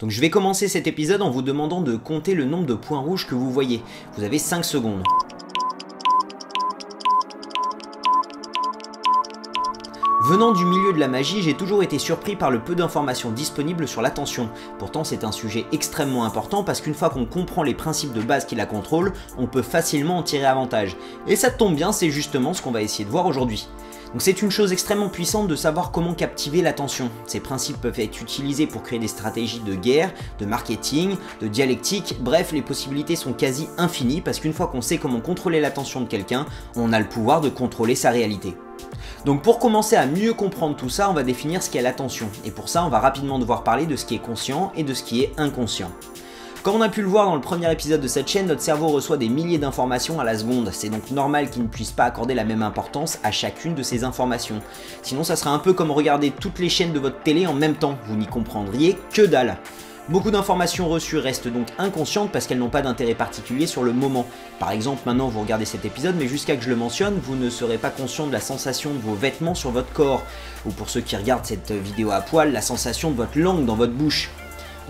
Donc je vais commencer cet épisode en vous demandant de compter le nombre de points rouges que vous voyez. Vous avez 5 secondes. Venant du milieu de la magie, j'ai toujours été surpris par le peu d'informations disponibles sur l'attention. Pourtant c'est un sujet extrêmement important parce qu'une fois qu'on comprend les principes de base qui la contrôlent, on peut facilement en tirer avantage. Et ça tombe bien, c'est justement ce qu'on va essayer de voir aujourd'hui. Donc c'est une chose extrêmement puissante de savoir comment captiver l'attention. Ces principes peuvent être utilisés pour créer des stratégies de guerre, de marketing, de dialectique, bref les possibilités sont quasi infinies parce qu'une fois qu'on sait comment contrôler l'attention de quelqu'un, on a le pouvoir de contrôler sa réalité. Donc pour commencer à mieux comprendre tout ça, on va définir ce qu'est l'attention. Et pour ça, on va rapidement devoir parler de ce qui est conscient et de ce qui est inconscient. Comme on a pu le voir dans le premier épisode de cette chaîne, notre cerveau reçoit des milliers d'informations à la seconde. C'est donc normal qu'il ne puisse pas accorder la même importance à chacune de ces informations. Sinon ça serait un peu comme regarder toutes les chaînes de votre télé en même temps, vous n'y comprendriez que dalle. Beaucoup d'informations reçues restent donc inconscientes parce qu'elles n'ont pas d'intérêt particulier sur le moment. Par exemple, maintenant vous regardez cet épisode, mais jusqu'à que je le mentionne, vous ne serez pas conscient de la sensation de vos vêtements sur votre corps. Ou pour ceux qui regardent cette vidéo à poil, la sensation de votre langue dans votre bouche.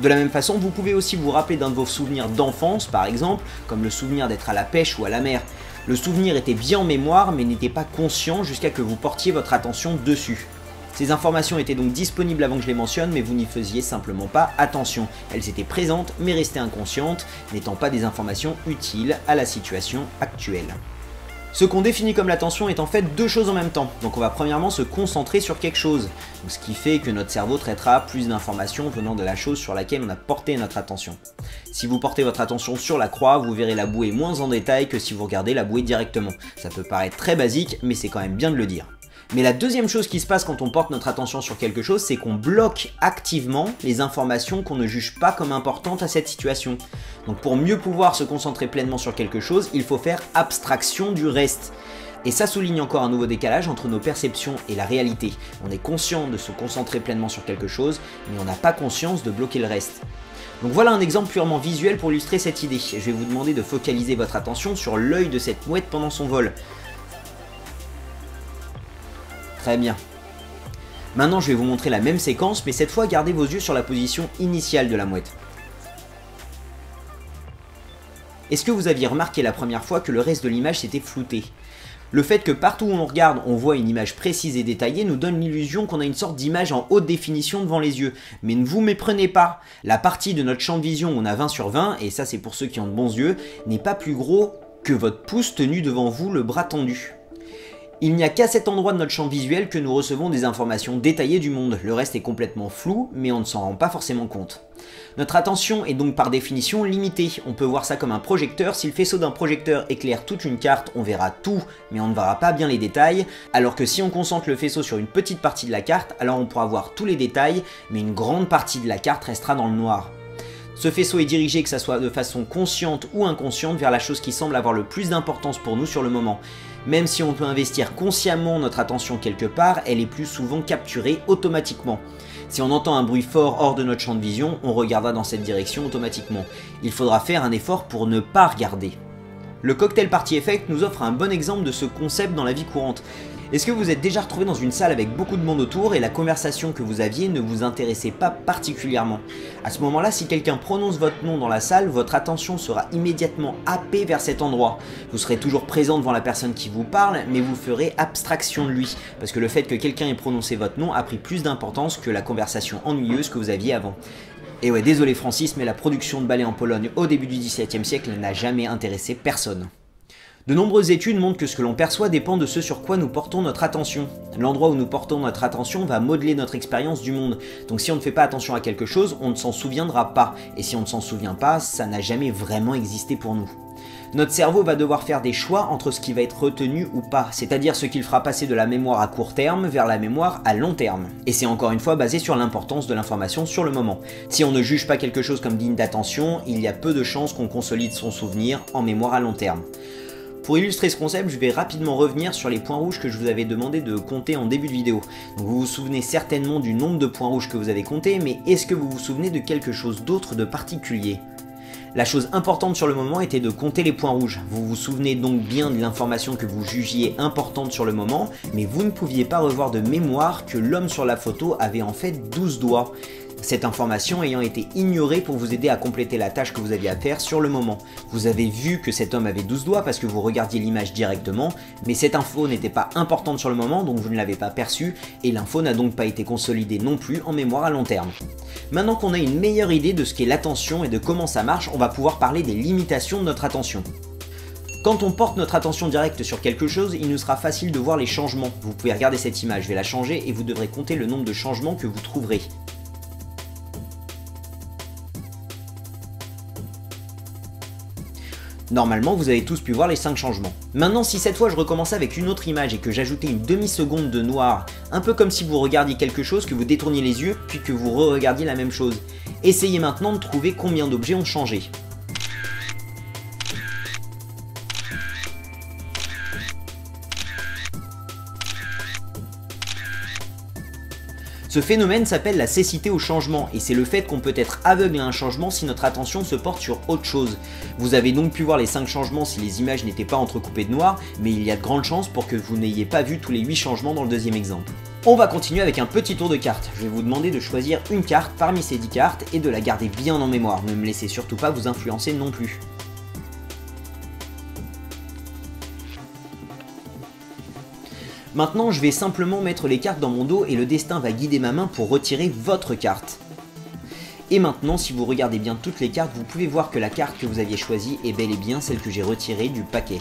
De la même façon, vous pouvez aussi vous rappeler d'un de vos souvenirs d'enfance, par exemple, comme le souvenir d'être à la pêche ou à la mer. Le souvenir était bien en mémoire, mais n'était pas conscient jusqu'à que vous portiez votre attention dessus. Ces informations étaient donc disponibles avant que je les mentionne, mais vous n'y faisiez simplement pas attention. Elles étaient présentes, mais restaient inconscientes, n'étant pas des informations utiles à la situation actuelle. Ce qu'on définit comme l'attention est en fait deux choses en même temps. Donc on va premièrement se concentrer sur quelque chose, donc ce qui fait que notre cerveau traitera plus d'informations venant de la chose sur laquelle on a porté notre attention. Si vous portez votre attention sur la croix, vous verrez la bouée moins en détail que si vous regardez la bouée directement. Ça peut paraître très basique, mais c'est quand même bien de le dire. Mais la deuxième chose qui se passe quand on porte notre attention sur quelque chose, c'est qu'on bloque activement les informations qu'on ne juge pas comme importantes à cette situation. Donc pour mieux pouvoir se concentrer pleinement sur quelque chose, il faut faire abstraction du reste. Et ça souligne encore un nouveau décalage entre nos perceptions et la réalité. On est conscient de se concentrer pleinement sur quelque chose, mais on n'a pas conscience de bloquer le reste. Donc voilà un exemple purement visuel pour illustrer cette idée. Je vais vous demander de focaliser votre attention sur l'œil de cette mouette pendant son vol. Très bien. Maintenant je vais vous montrer la même séquence, mais cette fois gardez vos yeux sur la position initiale de la mouette. Est-ce que vous aviez remarqué la première fois que le reste de l'image s'était flouté? Le fait que partout où on regarde, on voit une image précise et détaillée nous donne l'illusion qu'on a une sorte d'image en haute définition devant les yeux. Mais ne vous méprenez pas, la partie de notre champ de vision où on a 20 sur 20, et ça c'est pour ceux qui ont de bons yeux, n'est pas plus gros que votre pouce tenu devant vous, le bras tendu. Il n'y a qu'à cet endroit de notre champ visuel que nous recevons des informations détaillées du monde. Le reste est complètement flou, mais on ne s'en rend pas forcément compte. Notre attention est donc par définition limitée. On peut voir ça comme un projecteur. Si le faisceau d'un projecteur éclaire toute une carte, on verra tout, mais on ne verra pas bien les détails. Alors que si on concentre le faisceau sur une petite partie de la carte, alors on pourra voir tous les détails, mais une grande partie de la carte restera dans le noir. Ce faisceau est dirigé, que ça soit de façon consciente ou inconsciente, vers la chose qui semble avoir le plus d'importance pour nous sur le moment. Même si on peut investir consciemment notre attention quelque part, elle est plus souvent capturée automatiquement. Si on entend un bruit fort hors de notre champ de vision, on regardera dans cette direction automatiquement. Il faudra faire un effort pour ne pas regarder. Le cocktail party effect nous offre un bon exemple de ce concept dans la vie courante. Est-ce que vous êtes déjà retrouvé dans une salle avec beaucoup de monde autour et la conversation que vous aviez ne vous intéressait pas particulièrement? À ce moment-là, si quelqu'un prononce votre nom dans la salle, votre attention sera immédiatement happée vers cet endroit. Vous serez toujours présent devant la personne qui vous parle, mais vous ferez abstraction de lui, parce que le fait que quelqu'un ait prononcé votre nom a pris plus d'importance que la conversation ennuyeuse que vous aviez avant. Et ouais, désolé Francis, mais la production de ballets en Pologne au début du XVIIe siècle n'a jamais intéressé personne. De nombreuses études montrent que ce que l'on perçoit dépend de ce sur quoi nous portons notre attention. L'endroit où nous portons notre attention va modeler notre expérience du monde. Donc si on ne fait pas attention à quelque chose, on ne s'en souviendra pas. Et si on ne s'en souvient pas, ça n'a jamais vraiment existé pour nous. Notre cerveau va devoir faire des choix entre ce qui va être retenu ou pas, c'est-à-dire ce qu'il fera passer de la mémoire à court terme vers la mémoire à long terme. Et c'est encore une fois basé sur l'importance de l'information sur le moment. Si on ne juge pas quelque chose comme digne d'attention, il y a peu de chances qu'on consolide son souvenir en mémoire à long terme. Pour illustrer ce concept, je vais rapidement revenir sur les points rouges que je vous avais demandé de compter en début de vidéo. Donc vous vous souvenez certainement du nombre de points rouges que vous avez comptés, mais est-ce que vous vous souvenez de quelque chose d'autre de particulier? La chose importante sur le moment était de compter les points rouges. Vous vous souvenez donc bien de l'information que vous jugiez importante sur le moment, mais vous ne pouviez pas revoir de mémoire que l'homme sur la photo avait en fait 12 doigts. cette information ayant été ignorée pour vous aider à compléter la tâche que vous aviez à faire sur le moment. Vous avez vu que cet homme avait 12 doigts parce que vous regardiez l'image directement, mais cette info n'était pas importante sur le moment, donc vous ne l'avez pas perçue, et l'info n'a donc pas été consolidée non plus en mémoire à long terme. Maintenant qu'on a une meilleure idée de ce qu'est l'attention et de comment ça marche, on va pouvoir parler des limitations de notre attention. Quand on porte notre attention directe sur quelque chose, il nous sera facile de voir les changements. Vous pouvez regarder cette image, je vais la changer et vous devrez compter le nombre de changements que vous trouverez. Normalement, vous avez tous pu voir les 5 changements. Maintenant, si cette fois je recommençais avec une autre image et que j'ajoutais une demi-seconde de noir, un peu comme si vous regardiez quelque chose, que vous détourniez les yeux, puis que vous re-regardiez la même chose. Essayez maintenant de trouver combien d'objets ont changé. Ce phénomène s'appelle la cécité au changement et c'est le fait qu'on peut être aveugle à un changement si notre attention se porte sur autre chose. Vous avez donc pu voir les 5 changements si les images n'étaient pas entrecoupées de noir, mais il y a de grandes chances pour que vous n'ayez pas vu tous les 8 changements dans le deuxième exemple. On va continuer avec un petit tour de cartes. Je vais vous demander de choisir une carte parmi ces 10 cartes et de la garder bien en mémoire. Ne me laissez surtout pas vous influencer non plus. Maintenant, je vais simplement mettre les cartes dans mon dos et le destin va guider ma main pour retirer votre carte. Et maintenant, si vous regardez bien toutes les cartes, vous pouvez voir que la carte que vous aviez choisie est bel et bien celle que j'ai retirée du paquet.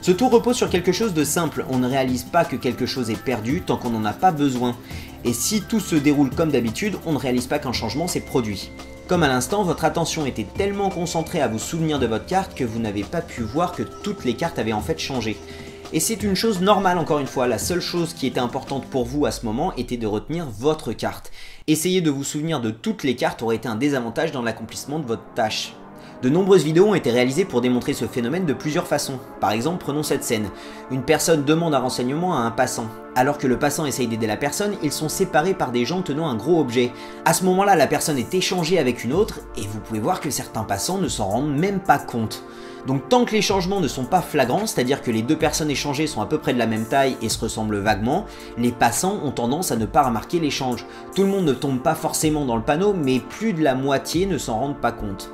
Ce tour repose sur quelque chose de simple, on ne réalise pas que quelque chose est perdu tant qu'on n'en a pas besoin. Et si tout se déroule comme d'habitude, on ne réalise pas qu'un changement s'est produit. Comme à l'instant, votre attention était tellement concentrée à vous souvenir de votre carte que vous n'avez pas pu voir que toutes les cartes avaient en fait changé. Et c'est une chose normale encore une fois, la seule chose qui était importante pour vous à ce moment était de retenir votre carte. Essayer de vous souvenir de toutes les cartes aurait été un désavantage dans l'accomplissement de votre tâche. De nombreuses vidéos ont été réalisées pour démontrer ce phénomène de plusieurs façons. Par exemple, prenons cette scène. Une personne demande un renseignement à un passant. Alors que le passant essaye d'aider la personne, ils sont séparés par des gens tenant un gros objet. À ce moment-là, la personne est échangée avec une autre, et vous pouvez voir que certains passants ne s'en rendent même pas compte. Donc tant que les changements ne sont pas flagrants, c'est-à-dire que les deux personnes échangées sont à peu près de la même taille et se ressemblent vaguement, les passants ont tendance à ne pas remarquer l'échange. Tout le monde ne tombe pas forcément dans le panneau, mais plus de la moitié ne s'en rendent pas compte.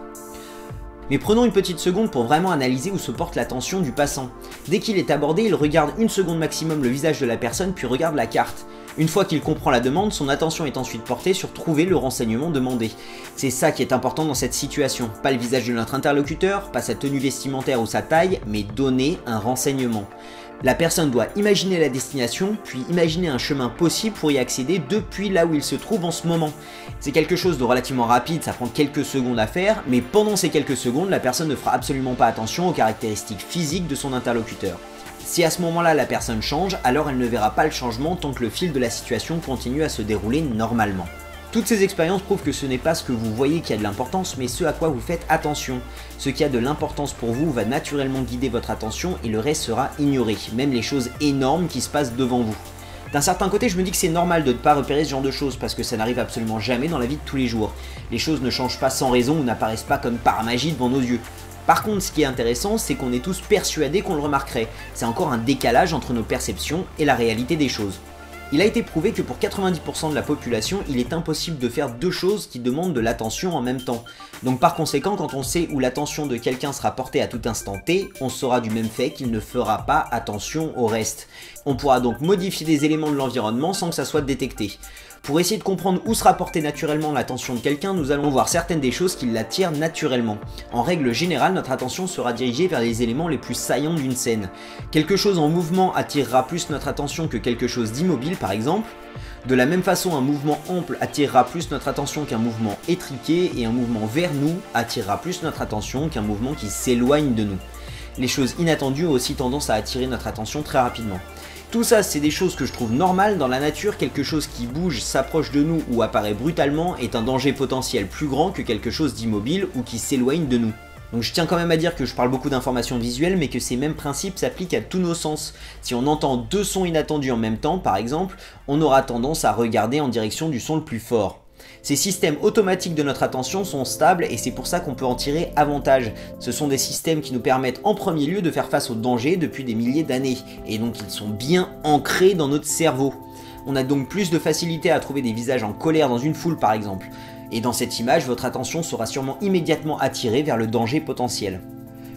Mais prenons une petite seconde pour vraiment analyser où se porte l'attention du passant. Dès qu'il est abordé, il regarde une seconde maximum le visage de la personne puis regarde la carte. Une fois qu'il comprend la demande, son attention est ensuite portée sur trouver le renseignement demandé. C'est ça qui est important dans cette situation, pas le visage de notre interlocuteur, pas sa tenue vestimentaire ou sa taille, mais donner un renseignement. La personne doit imaginer la destination, puis imaginer un chemin possible pour y accéder depuis là où il se trouve en ce moment. C'est quelque chose de relativement rapide, ça prend quelques secondes à faire, mais pendant ces quelques secondes, la personne ne fera absolument pas attention aux caractéristiques physiques de son interlocuteur. Si à ce moment-là la personne change, alors elle ne verra pas le changement tant que le fil de la situation continue à se dérouler normalement. Toutes ces expériences prouvent que ce n'est pas ce que vous voyez qui a de l'importance, mais ce à quoi vous faites attention. Ce qui a de l'importance pour vous va naturellement guider votre attention et le reste sera ignoré, même les choses énormes qui se passent devant vous. D'un certain côté, je me dis que c'est normal de ne pas repérer ce genre de choses parce que ça n'arrive absolument jamais dans la vie de tous les jours. Les choses ne changent pas sans raison ou n'apparaissent pas comme par magie devant nos yeux. Par contre, ce qui est intéressant, c'est qu'on est tous persuadés qu'on le remarquerait. C'est encore un décalage entre nos perceptions et la réalité des choses. Il a été prouvé que pour 90% de la population, il est impossible de faire deux choses qui demandent de l'attention en même temps. Donc par conséquent, quand on sait où l'attention de quelqu'un sera portée à tout instant T, on saura du même fait qu'il ne fera pas attention au reste. On pourra donc modifier des éléments de l'environnement sans que ça soit détecté. Pour essayer de comprendre où sera portée naturellement l'attention de quelqu'un, nous allons voir certaines des choses qui l'attirent naturellement. En règle générale, notre attention sera dirigée vers les éléments les plus saillants d'une scène. Quelque chose en mouvement attirera plus notre attention que quelque chose d'immobile par exemple. De la même façon, un mouvement ample attirera plus notre attention qu'un mouvement étriqué, et un mouvement vers nous attirera plus notre attention qu'un mouvement qui s'éloigne de nous. Les choses inattendues ont aussi tendance à attirer notre attention très rapidement. Tout ça, c'est des choses que je trouve normales dans la nature. Quelque chose qui bouge, s'approche de nous ou apparaît brutalement est un danger potentiel plus grand que quelque chose d'immobile ou qui s'éloigne de nous. Donc je tiens quand même à dire que je parle beaucoup d'informations visuelles, mais que ces mêmes principes s'appliquent à tous nos sens. Si on entend deux sons inattendus en même temps, par exemple, on aura tendance à regarder en direction du son le plus fort. Ces systèmes automatiques de notre attention sont stables et c'est pour ça qu'on peut en tirer avantage. Ce sont des systèmes qui nous permettent en premier lieu de faire face aux dangers depuis des milliers d'années, et donc ils sont bien ancrés dans notre cerveau. On a donc plus de facilité à trouver des visages en colère dans une foule par exemple. Et dans cette image, votre attention sera sûrement immédiatement attirée vers le danger potentiel.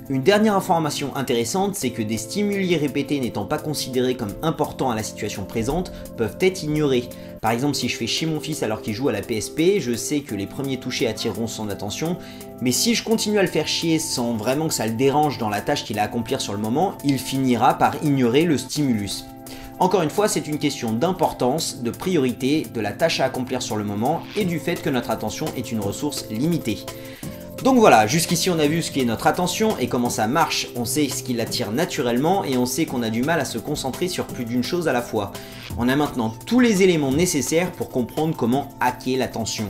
Une dernière information intéressante, c'est que des stimuli répétés n'étant pas considérés comme importants à la situation présente peuvent être ignorés. Par exemple, si je fais chier mon fils alors qu'il joue à la PSP, je sais que les premiers touchés attireront son attention, mais si je continue à le faire chier sans vraiment que ça le dérange dans la tâche qu'il a à accomplir sur le moment, il finira par ignorer le stimulus. Encore une fois, c'est une question d'importance, de priorité, de la tâche à accomplir sur le moment et du fait que notre attention est une ressource limitée. Donc voilà, jusqu'ici on a vu ce qu'est notre attention et comment ça marche, on sait ce qui l'attire naturellement et on sait qu'on a du mal à se concentrer sur plus d'une chose à la fois. On a maintenant tous les éléments nécessaires pour comprendre comment hacker l'attention.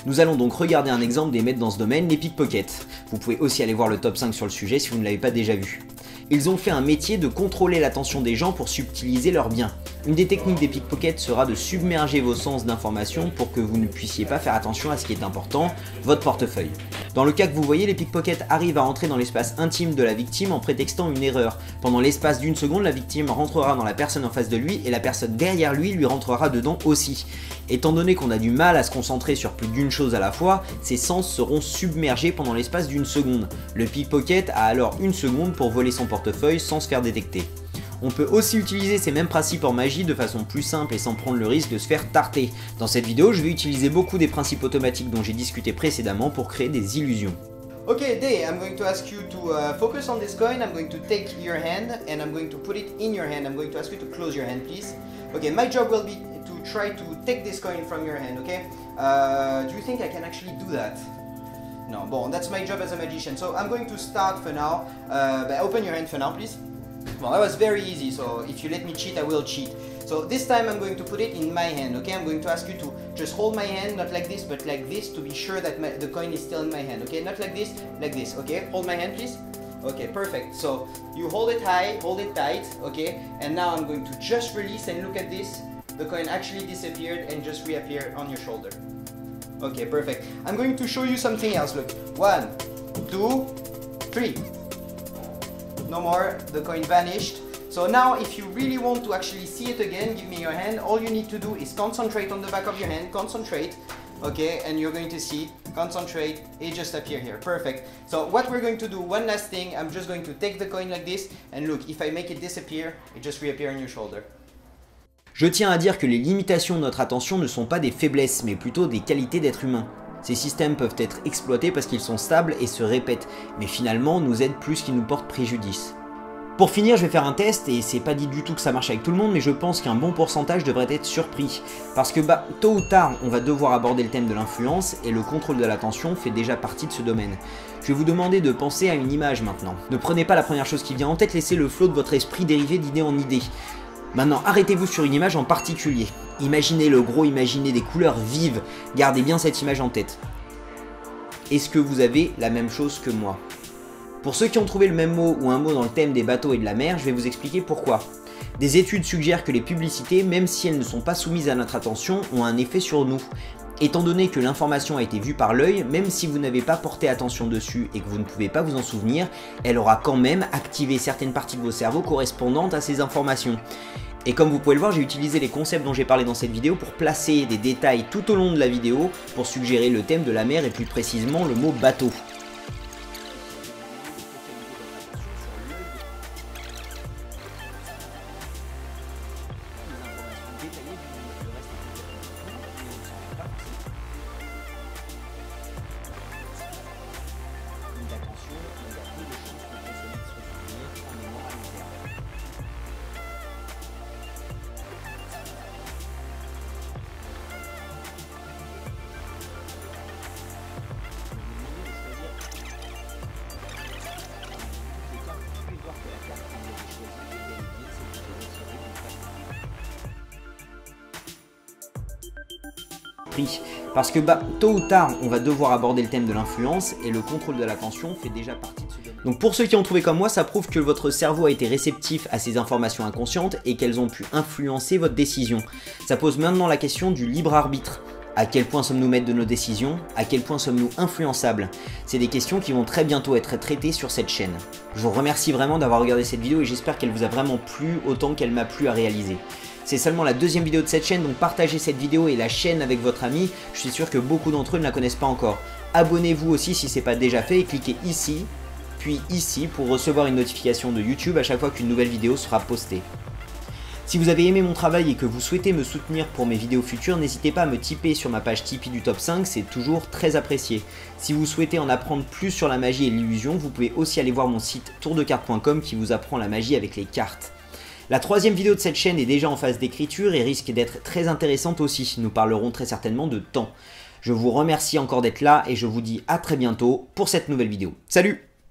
Nous allons donc regarder un exemple des maîtres dans ce domaine, les pickpockets. Vous pouvez aussi aller voir le top 5 sur le sujet si vous ne l'avez pas déjà vu. Ils ont fait un métier de contrôler l'attention des gens pour subtiliser leurs biens. Une des techniques des pickpockets sera de submerger vos sens d'information pour que vous ne puissiez pas faire attention à ce qui est important, votre portefeuille. Dans le cas que vous voyez, les pickpockets arrivent à entrer dans l'espace intime de la victime en prétextant une erreur. Pendant l'espace d'une seconde, la victime rentrera dans la personne en face de lui et la personne derrière lui rentrera dedans aussi. Étant donné qu'on a du mal à se concentrer sur plus d'une chose à la fois, ses sens seront submergés pendant l'espace d'une seconde. Le pickpocket a alors une seconde pour voler son portefeuille sans se faire détecter. On peut aussi utiliser ces mêmes principes en magie de façon plus simple et sans prendre le risque de se faire tarter. Dans cette vidéo, je vais utiliser beaucoup des principes automatiques dont j'ai discuté précédemment pour créer des illusions. Okay, Day, I'm going to ask you to focus on this coin. I'm going to take your hand and I'm going to put it in your hand. I'm going to ask you to close your hand, please. Okay, my job will be to try to take this coin from your hand, okay? Do you think I can actually do that? No, bon, that's my job as a magician. So I'm going to start for now. Open your hand for now, please. Well, that was very easy, so if you let me cheat, I will cheat. So this time I'm going to put it in my hand, okay? I'm going to ask you to just hold my hand, not like this, but like this, to be sure that the coin is still in my hand, okay? Not like this, okay? Hold my hand, please. Okay, perfect. So you hold it high, hold it tight, okay? And now I'm going to just release and look at this. The coin actually disappeared and just reappeared on your shoulder. Okay, perfect. I'm going to show you something else, look. 1, 2, 3. No more, the coin vanished. So now if you really want to actually see it again, give me your hand. All you need to do is concentrate on the back of your hand, concentrate, okay, and you're going to see, concentrate, it just appear here, perfect. So what we're going to do, one last thing, I'm just going to take the coin like this, and look, if I make it disappear, it just reappear on your shoulder. Je tiens à dire que les limitations de notre attention ne sont pas des faiblesses, mais plutôt des qualités d'être humain. Ces systèmes peuvent être exploités parce qu'ils sont stables et se répètent, mais finalement nous aident plus qu'ils nous portent préjudice. Pour finir, je vais faire un test, et c'est pas dit du tout que ça marche avec tout le monde, mais je pense qu'un bon pourcentage devrait être surpris. Parce que tôt ou tard, on va devoir aborder le thème de l'influence, et le contrôle de l'attention fait déjà partie de ce domaine. Je vais vous demander de penser à une image maintenant. Ne prenez pas la première chose qui vient en tête, laissez le flot de votre esprit dériver d'idée en idée. Maintenant, arrêtez-vous sur une image en particulier. Imaginez le gros, imaginez des couleurs vives. Gardez bien cette image en tête. Est-ce que vous avez la même chose que moi? Pour ceux qui ont trouvé le même mot ou un mot dans le thème des bateaux et de la mer, je vais vous expliquer pourquoi. Des études suggèrent que les publicités, même si elles ne sont pas soumises à notre attention, ont un effet sur nous. Étant donné que l'information a été vue par l'œil, même si vous n'avez pas porté attention dessus et que vous ne pouvez pas vous en souvenir, elle aura quand même activé certaines parties de vos cerveaux correspondantes à ces informations. Et comme vous pouvez le voir, j'ai utilisé les concepts dont j'ai parlé dans cette vidéo pour placer des détails tout au long de la vidéo pour suggérer le thème de la mer et plus précisément le mot bateau. Parce que tôt ou tard, on va devoir aborder le thème de l'influence et le contrôle de l'attention fait déjà partie de ce domaine. Donc pour ceux qui ont trouvé comme moi, ça prouve que votre cerveau a été réceptif à ces informations inconscientes et qu'elles ont pu influencer votre décision. Ça pose maintenant la question du libre arbitre. À quel point sommes-nous maîtres de nos décisions? À quel point sommes-nous influençables? C'est des questions qui vont très bientôt être traitées sur cette chaîne. Je vous remercie vraiment d'avoir regardé cette vidéo et j'espère qu'elle vous a vraiment plu autant qu'elle m'a plu à réaliser. C'est seulement la deuxième vidéo de cette chaîne, donc partagez cette vidéo et la chaîne avec votre ami. Je suis sûr que beaucoup d'entre eux ne la connaissent pas encore. Abonnez-vous aussi si ce n'est pas déjà fait et cliquez ici, puis ici pour recevoir une notification de YouTube à chaque fois qu'une nouvelle vidéo sera postée. Si vous avez aimé mon travail et que vous souhaitez me soutenir pour mes vidéos futures, n'hésitez pas à me tiper sur ma page Tipeee du top 5, c'est toujours très apprécié. Si vous souhaitez en apprendre plus sur la magie et l'illusion, vous pouvez aussi aller voir mon site tourdecarte.com qui vous apprend la magie avec les cartes. La troisième vidéo de cette chaîne est déjà en phase d'écriture et risque d'être très intéressante aussi, nous parlerons très certainement de temps. Je vous remercie encore d'être là et je vous dis à très bientôt pour cette nouvelle vidéo. Salut!